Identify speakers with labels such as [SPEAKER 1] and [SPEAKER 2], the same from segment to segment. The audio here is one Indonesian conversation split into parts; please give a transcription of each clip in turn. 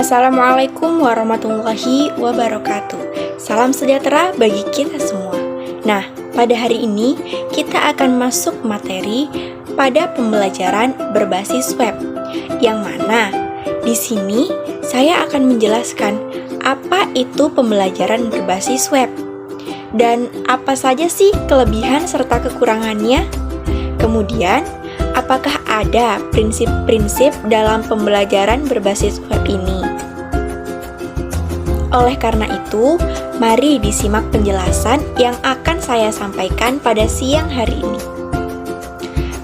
[SPEAKER 1] Assalamualaikum warahmatullahi wabarakatuh. Salam sejahtera bagi kita semua. Nah, pada hari ini kita akan masuk materi pada pembelajaran berbasis web. Yang mana di sini saya akan menjelaskan apa itu pembelajaran berbasis web dan apa saja sih kelebihan serta kekurangannya. Kemudian, apakah ada prinsip-prinsip dalam pembelajaran berbasis web ini? Oleh karena itu, mari disimak penjelasan yang akan saya sampaikan pada siang hari ini.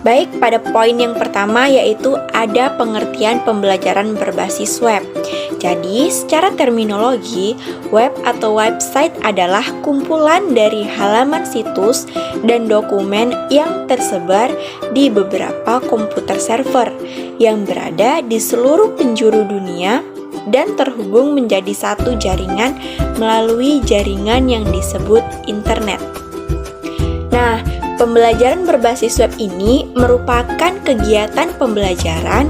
[SPEAKER 1] Baik, pada poin yang pertama yaitu ada pengertian pembelajaran berbasis web. Jadi, secara terminologi, web atau website adalah kumpulan dari halaman situs dan dokumen yang tersebar di beberapa komputer server yang berada di seluruh penjuru dunia dan terhubung menjadi satu jaringan melalui jaringan yang disebut internet. Nah, pembelajaran berbasis web ini merupakan kegiatan pembelajaran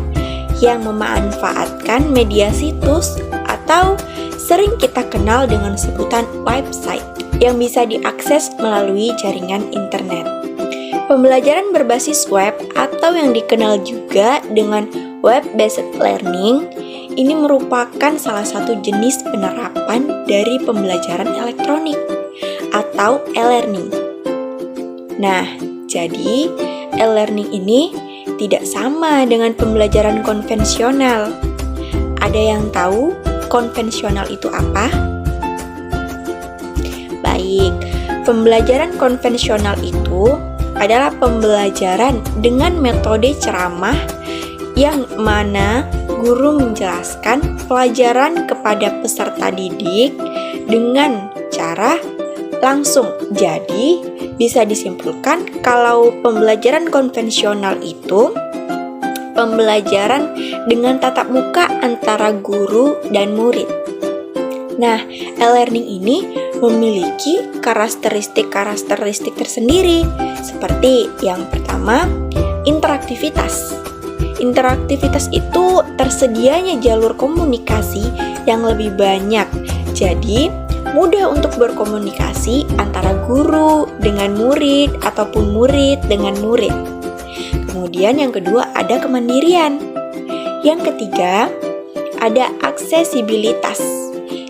[SPEAKER 1] yang memanfaatkan media situs atau sering kita kenal dengan sebutan website yang bisa diakses melalui jaringan internet. Pembelajaran berbasis web atau yang dikenal juga dengan web-based learning ini merupakan salah satu jenis penerapan dari pembelajaran elektronik atau e-learning. Nah, jadi e-learning ini tidak sama dengan pembelajaran konvensional. Ada yang tahu konvensional itu apa? Baik, pembelajaran konvensional itu adalah pembelajaran dengan metode ceramah yang mana guru menjelaskan pelajaran kepada peserta didik dengan cara langsung. Jadi, bisa disimpulkan kalau pembelajaran konvensional itu pembelajaran dengan tatap muka antara guru dan murid. Nah, e-learning ini memiliki karakteristik tersendiri seperti yang pertama, interaktivitas. Interaktivitas itu tersedianya jalur komunikasi yang lebih banyak. Jadi, mudah untuk berkomunikasi antara guru dengan murid ataupun murid dengan murid. Kemudian yang kedua ada kemandirian. Yang ketiga ada aksesibilitas,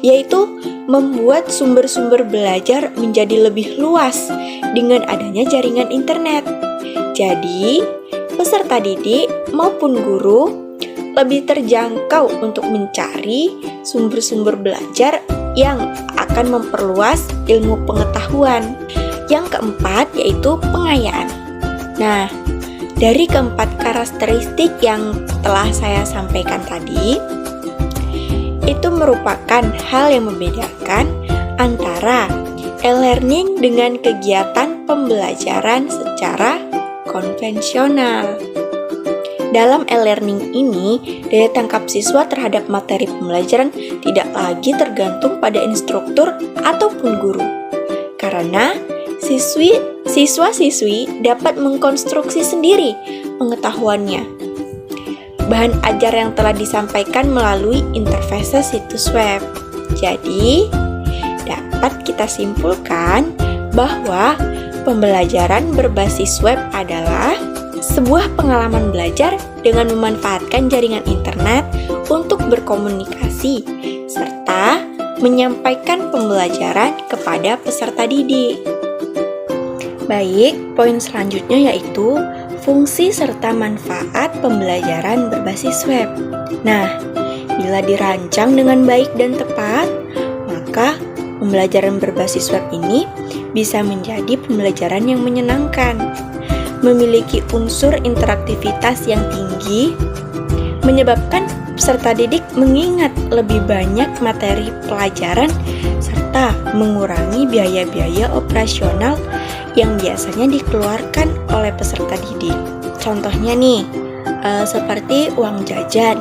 [SPEAKER 1] yaitu membuat sumber-sumber belajar menjadi lebih luas dengan adanya jaringan internet. Jadi, peserta didik maupun guru lebih terjangkau untuk mencari sumber-sumber belajar yang akan memperluas ilmu pengetahuan. Yang keempat yaitu pengayaan. Nah, dari keempat karakteristik yang telah saya sampaikan tadi, itu merupakan hal yang membedakan antara e-learning dengan kegiatan pembelajaran secara konvensional. Dalam e-learning ini, daya tangkap siswa terhadap materi pembelajaran tidak lagi tergantung pada instruktur ataupun guru. Karena siswa-siswi dapat mengkonstruksi sendiri pengetahuannya. Bahan ajar yang telah disampaikan melalui interface situs web. Jadi, dapat kita simpulkan bahwa pembelajaran berbasis web adalah sebuah pengalaman belajar dengan memanfaatkan jaringan internet untuk berkomunikasi serta menyampaikan pembelajaran kepada peserta didik. Baik, poin selanjutnya yaitu fungsi serta manfaat pembelajaran berbasis web. Nah, bila dirancang dengan baik dan tepat, maka pembelajaran berbasis web ini bisa menjadi pembelajaran yang menyenangkan, memiliki unsur interaktivitas yang tinggi, menyebabkan peserta didik mengingat lebih banyak materi pelajaran, serta mengurangi biaya-biaya operasional yang biasanya dikeluarkan oleh peserta didik. Contohnya nih, seperti uang jajan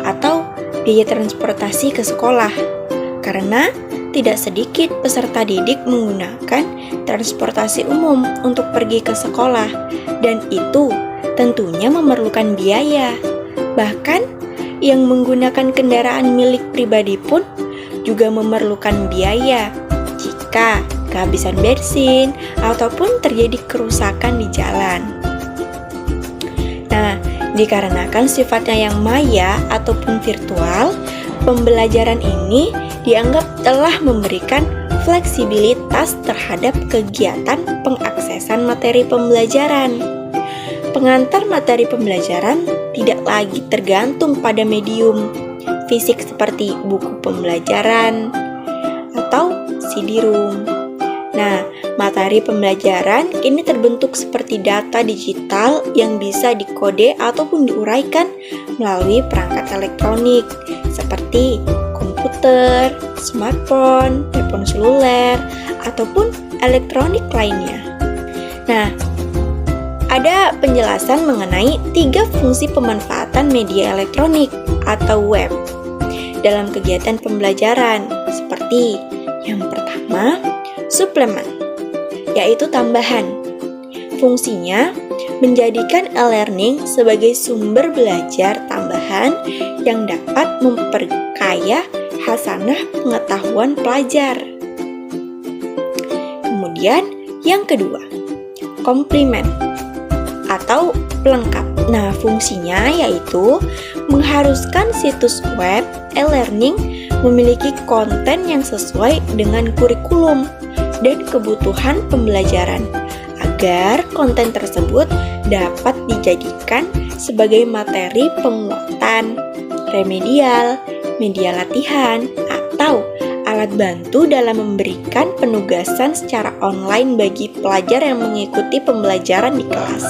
[SPEAKER 1] atau biaya transportasi ke sekolah. Karena tidak sedikit peserta didik menggunakan transportasi umum untuk pergi ke sekolah, dan itu tentunya memerlukan biaya. Bahkan yang menggunakan kendaraan milik pribadi pun juga memerlukan biaya jika kehabisan bensin ataupun terjadi kerusakan di jalan. Nah, dikarenakan sifatnya yang maya ataupun virtual, pembelajaran ini dianggap telah memberikan fleksibilitas terhadap kegiatan pengaksesan materi pembelajaran. Pengantar materi pembelajaran tidak lagi tergantung pada medium fisik seperti buku pembelajaran atau CD-ROM. Nah, materi pembelajaran kini terbentuk seperti data digital yang bisa dikode ataupun diuraikan melalui perangkat elektronik seperti komputer, smartphone, telepon seluler, ataupun elektronik lainnya. Nah, ada penjelasan mengenai 3 fungsi pemanfaatan media elektronik atau web dalam kegiatan pembelajaran, seperti yang pertama, suplemen, yaitu tambahan. Fungsinya menjadikan e-learning sebagai sumber belajar tambahan yang dapat memperkaya hasanah pengetahuan pelajar. Kemudian yang kedua, komplement atau pelengkap. Nah, fungsinya yaitu mengharuskan situs web e-learning memiliki konten yang sesuai dengan kurikulum dan kebutuhan pembelajaran agar konten tersebut dapat dijadikan sebagai materi penguatan, remedial, media latihan, atau alat bantu dalam memberikan penugasan secara online bagi pelajar yang mengikuti pembelajaran di kelas.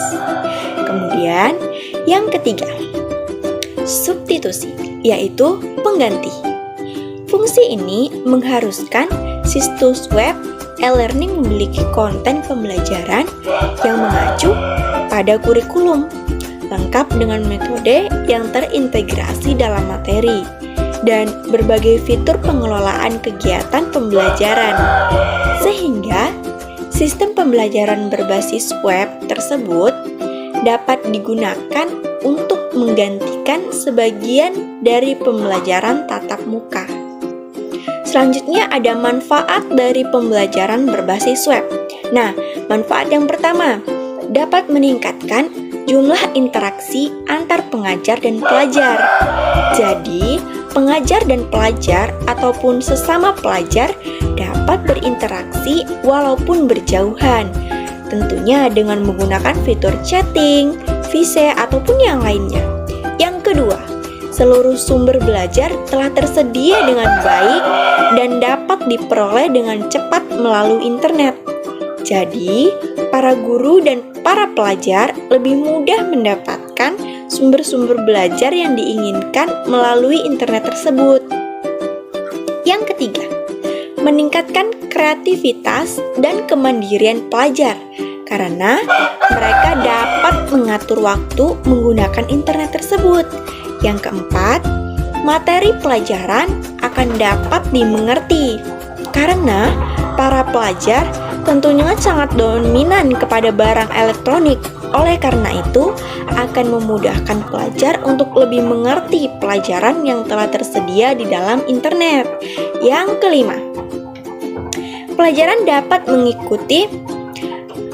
[SPEAKER 1] Kemudian, yang ketiga, substitusi, yaitu pengganti. Fungsi ini mengharuskan situs web e-learning memiliki konten pembelajaran yang mengacu pada kurikulum, lengkap dengan metode yang terintegrasi dalam materi, dan berbagai fitur pengelolaan kegiatan pembelajaran, sehingga sistem pembelajaran berbasis web tersebut dapat digunakan untuk menggantikan sebagian dari pembelajaran tatap muka. Selanjutnya ada manfaat dari pembelajaran berbasis web. Nah, manfaat yang pertama, dapat meningkatkan jumlah interaksi antar pengajar dan pelajar. Jadi, pengajar dan pelajar ataupun sesama pelajar dapat berinteraksi walaupun berjauhan, tentunya dengan menggunakan fitur chatting, VC, ataupun yang lainnya. Yang kedua, seluruh sumber belajar telah tersedia dengan baik dan dapat diperoleh dengan cepat melalui internet. Jadi, para guru dan para pelajar lebih mudah mendapatkan sumber-sumber belajar yang diinginkan melalui internet tersebut. Yang ketiga, meningkatkan kreativitas dan kemandirian pelajar karena mereka dapat mengatur waktu menggunakan internet tersebut. Yang keempat, materi pelajaran akan dapat dimengerti karena para pelajar tentunya sangat dominan kepada barang elektronik. Oleh karena itu, akan memudahkan pelajar untuk lebih mengerti pelajaran yang telah tersedia di dalam internet. Yang kelima, pelajaran dapat mengikuti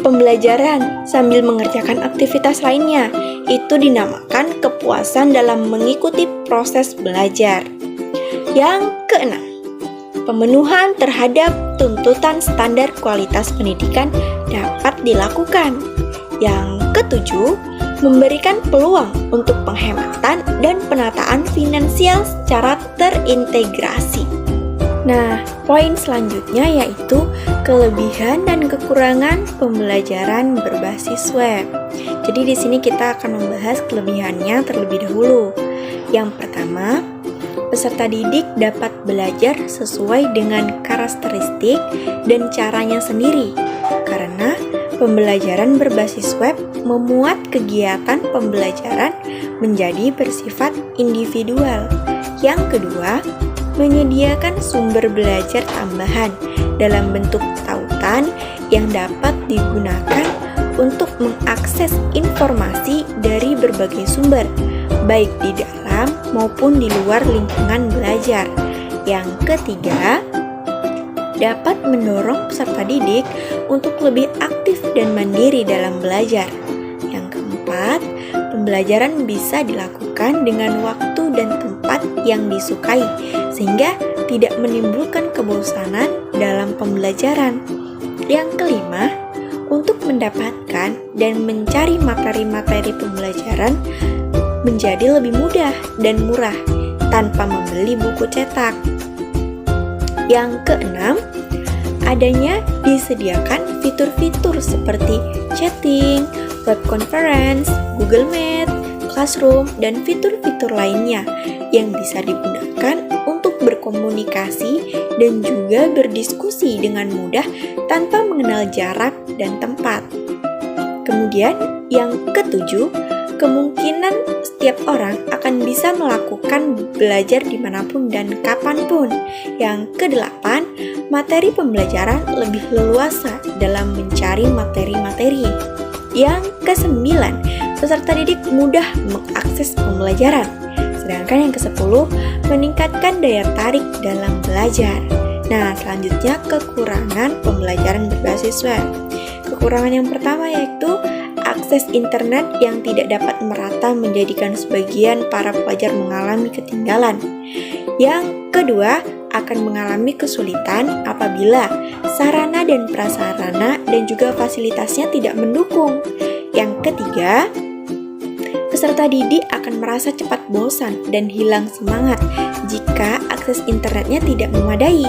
[SPEAKER 1] pembelajaran sambil mengerjakan aktivitas lainnya. Itu dinamakan kepuasan dalam mengikuti proses belajar. Yang keenam, pemenuhan terhadap tuntutan standar kualitas pendidikan dapat dilakukan. Yang ketujuh, memberikan peluang untuk penghematan dan penataan finansial secara terintegrasi. Nah, poin selanjutnya yaitu kelebihan dan kekurangan pembelajaran berbasis web. Jadi di sini kita akan membahas kelebihannya terlebih dahulu. Yang pertama, peserta didik dapat belajar sesuai dengan karakteristik dan caranya sendiri, karena pembelajaran berbasis web memuat kegiatan pembelajaran menjadi bersifat individual. Yang kedua, menyediakan sumber belajar tambahan dalam bentuk tautan yang dapat digunakan untuk mengakses informasi dari berbagai sumber, baik di dalam maupun di luar lingkungan belajar. Yang ketiga, dapat mendorong peserta didik untuk lebih aktif dan mandiri dalam belajar. Yang keempat, pembelajaran bisa dilakukan dengan waktu dan tempat yang disukai, sehingga tidak menimbulkan kebosanan dalam pembelajaran. Yang kelima, untuk mendapatkan dan mencari materi-materi pembelajaran menjadi lebih mudah dan murah tanpa membeli buku cetak. Yang keenam, adanya disediakan fitur-fitur seperti chatting, web conference, Google Meet, Classroom, dan fitur-fitur lainnya yang bisa digunakan untuk berkomunikasi dan juga berdiskusi dengan mudah tanpa mengenal jarak dan tempat. Kemudian yang ketujuh, kemungkinan setiap orang akan bisa melakukan belajar dimanapun dan kapanpun. Yang kedelapan, materi pembelajaran lebih leluasa dalam mencari materi-materi. Yang kesembilan, peserta didik mudah mengakses pembelajaran. Sedangkan yang ke-10, meningkatkan daya tarik dalam belajar. Nah, selanjutnya kekurangan pembelajaran berbasis web. Kekurangan yang pertama yaitu akses internet yang tidak dapat merata menjadikan sebagian para pelajar mengalami ketinggalan. Yang kedua, akan mengalami kesulitan apabila sarana dan prasarana dan juga fasilitasnya tidak mendukung. Yang ketiga, peserta didik akan merasa cepat bosan dan hilang semangat jika akses internetnya tidak memadai.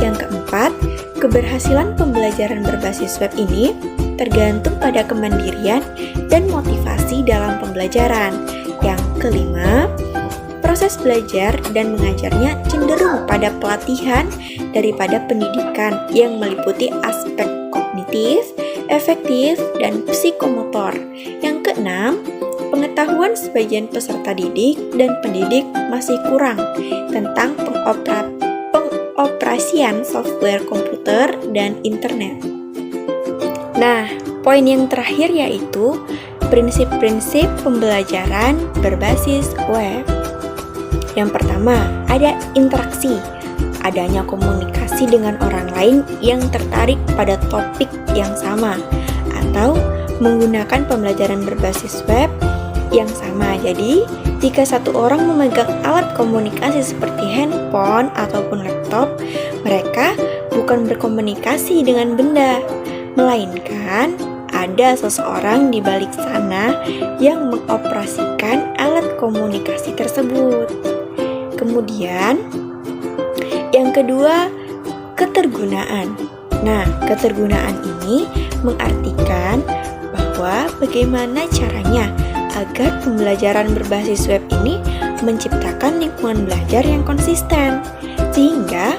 [SPEAKER 1] Yang keempat, keberhasilan pembelajaran berbasis web ini tergantung pada kemandirian dan motivasi dalam pembelajaran. Yang kelima, proses belajar dan mengajarnya cenderung pada pelatihan daripada pendidikan yang meliputi aspek kognitif, efektif, dan psikomotor. Yang keenam, pengetahuan sebagian peserta didik dan pendidik masih kurang tentang pengoperasian software komputer dan internet. Nah, poin yang terakhir yaitu prinsip-prinsip pembelajaran berbasis web. Yang pertama, ada interaksi, adanya komunikasi dengan orang lain yang tertarik pada topik yang sama, atau menggunakan pembelajaran berbasis web yang sama. Jadi, jika satu orang memegang alat komunikasi seperti handphone ataupun laptop, mereka bukan berkomunikasi dengan benda, melainkan ada seseorang di balik sana yang mengoperasikan alat komunikasi tersebut. Kemudian, yang kedua, ketergunaan. Nah, ketergunaan ini mengartikan bahwa bagaimana caranya agar pembelajaran berbasis web ini menciptakan lingkungan belajar yang konsisten, sehingga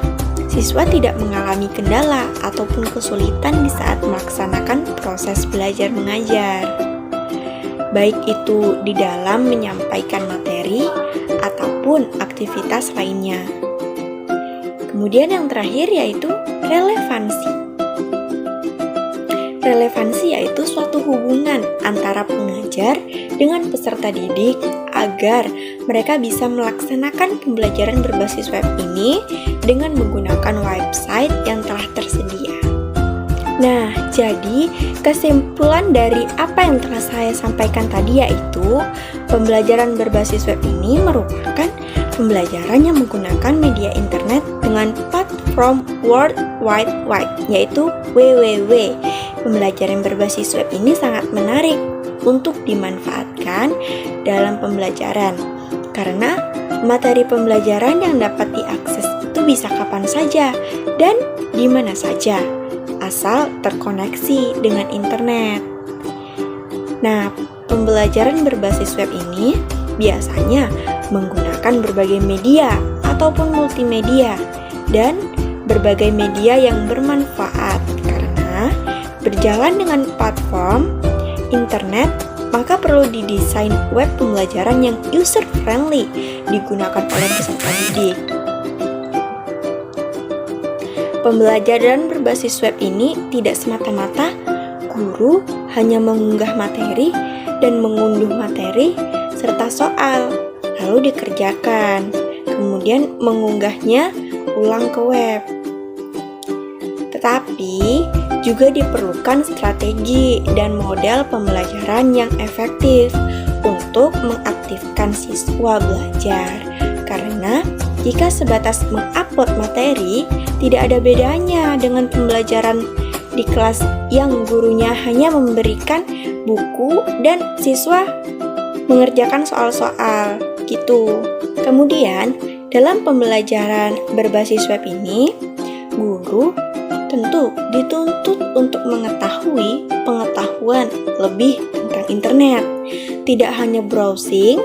[SPEAKER 1] siswa tidak mengalami kendala ataupun kesulitan di saat melaksanakan proses belajar mengajar, baik itu di dalam menyampaikan materi ataupun aktivitas lainnya. Kemudian yang terakhir yaitu relevansi. Relevansi yaitu suatu hubungan antara pengajar dengan peserta didik agar mereka bisa melaksanakan pembelajaran berbasis web ini dengan menggunakan website yang telah tersedia. Nah, jadi kesimpulan dari apa yang telah saya sampaikan tadi yaitu pembelajaran berbasis web ini merupakan pembelajaran yang menggunakan media internet dengan platform World Wide Web, yaitu www. Pembelajaran berbasis web ini sangat menarik untuk dimanfaatkan dalam pembelajaran karena materi pembelajaran yang dapat diakses itu bisa kapan saja dan di mana saja, asal terkoneksi dengan internet. Nah, pembelajaran berbasis web ini biasanya menggunakan berbagai media ataupun multimedia dan berbagai media yang bermanfaat karena berjalan dengan platform internet, maka perlu didesain web pembelajaran yang user-friendly digunakan oleh peserta didik. Pembelajaran berbasis web ini tidak semata-mata guru hanya mengunggah materi dan mengunduh materi serta soal, lalu dikerjakan, kemudian mengunggahnya ulang ke web. Tetapi juga diperlukan strategi dan model pembelajaran yang efektif untuk mengaktifkan siswa belajar. Karena jika sebatas mengupload materi, tidak ada bedanya dengan pembelajaran di kelas yang gurunya hanya memberikan buku dan siswa mengerjakan soal-soal gitu. Kemudian, dalam pembelajaran berbasis web ini, guru tentu dituntut untuk mengetahui pengetahuan lebih tentang internet. Tidak hanya browsing,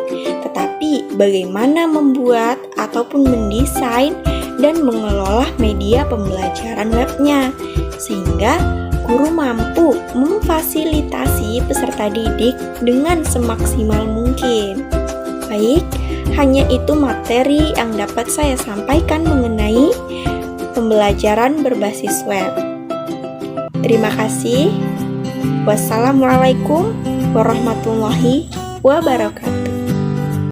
[SPEAKER 1] tetapi bagaimana membuat ataupun mendesain dan mengelola media pembelajaran webnya, sehingga guru mampu memfasilitasi peserta didik dengan semaksimal mungkin. Baik, hanya itu materi yang dapat saya sampaikan mengenai pembelajaran berbasis web. Terima kasih. Wassalamualaikum warahmatullahi wabarakatuh.